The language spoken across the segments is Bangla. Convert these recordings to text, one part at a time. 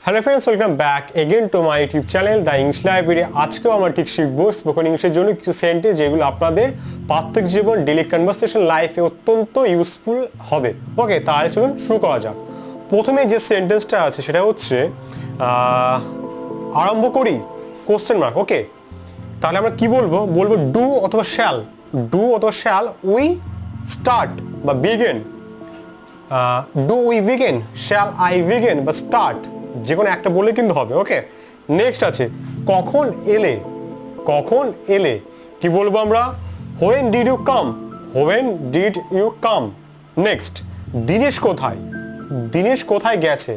Hello friends, welcome back again to my YouTube channel the English library. আজকেও আমরা ঠিক শিখবো স্পোকেন ইংলিশের জন্য কিছু সেন্টেন্স যেগুলো আপনাদের প্রত্যেক জীবন ডেইলি কনভারসেশন লাইফে অত্যন্ত ইউজফুল হবে। ওকে, তাহলে চলুন শুরু করা যাক। প্রথমে যে সেন্টেন্সটা আছে সেটা হচ্ছে আরম্ভ করি কোশ্চেন মার্ক। ওকে, তাহলে আমরা কি বলবো? বলবো ডু অথবা শ্যাল। ডু অথবা শ্যাল উই স্টার্ট বা begin. Do we begin, shall I begin বা স্টার্ট, যে কোনো একটা বললে কিন্তু হবে। ওকে, নেক্সট আছে কখন এলে। কখন এলে কি বলবো আমরা? When did you come. When did you come. Next Dinesh কোথায়। দিনেশ কোথায় গেছে।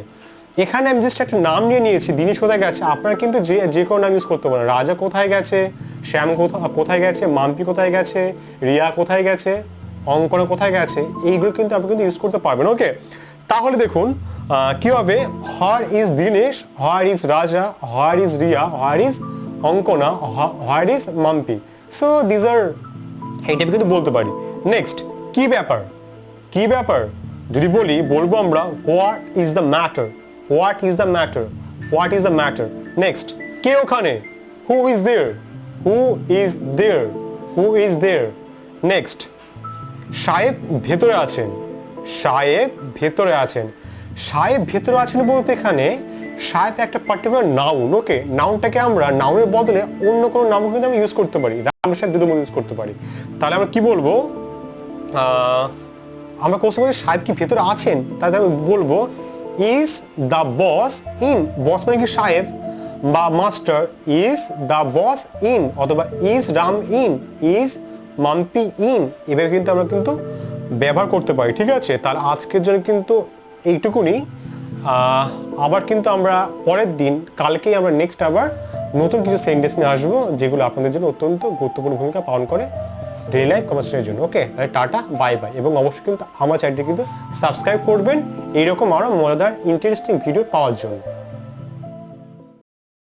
এখানে আমি জাস্ট একটা নাম নিয়ে নিয়েছি, দিনেশ কোথায় গেছে। আপনারা কিন্তু যে কোনো নাম ইউজ করতে পারেন। রাজা কোথায় গেছে, শ্যাম কোথায় গেছে, মাম্পি কোথায় গেছে, রিয়া কোথায় গেছে, অঙ্কনা কোথায় গেছে, এইগুলো কিন্তু আপনি কিন্তু ইউজ করতে পারবেন। ওকে, তাহলে দেখুন কি হবে? Where is Dinesh, where is Raja, where is Riya, where is Ankana, where is Mampi. So these are এই টাইপে কিন্তু বলতে পারি। নেক্সট কি ব্যাপার। কি ব্যাপার যদি বলি, বলবো আমরা what is the matter. What is the matter, what is the matter. Next কে ওখানে, who is there, who is there, who is there. Next সাহেব ভেতরে আছেন। সাহেব ভেতরে আছেন। সাহেব ভেতরে আছেন বলতে এখানে সাহেব একটা পার্টিকুলার নাউন। ওকে, নাউনটাকে আমরা নাউনের বদলে অন্য কোনো নাম কিন্তু আমরা ইউজ করতে পারি। রামের সাহেব দুটো ইউজ করতে পারি। তাহলে আমরা কি বলবো? আমরা কোশ্চেন করছি সাহেব কি ভেতরে আছেন, তাহলে আমি বলবো is the boss in. Boss মানে কি সাহেব বা মাস্টার। ইজ দ্য বস ইন অথবা is Ram in, is Mampi in, এভাবে কিন্তু আমরা কিন্তু ব্যবহার করতে পারি। ঠিক আছে, তাহলে আজকের জন্য কিন্তু এইটুকুনি। আবার কিন্তু আমরা পরের দিন কালকেই আমরা নেক্সট আবার নতুন কিছু সেন্টেন্স নিয়ে আসবো, যেগুলো আপনাদের জন্য অত্যন্ত গুরুত্বপূর্ণ ভূমিকা পালন করে ডেইলি লাইফ কনভারসেশনের জন্য। ওকে, তাহলে টাটা, বাই বাই, এবং অবশ্যই কিন্তু আমার চ্যানেলটি কিন্তু সাবস্ক্রাইব করবেন এইরকম আরও মজাদার ইন্টারেস্টিং ভিডিও পাওয়ার জন্য।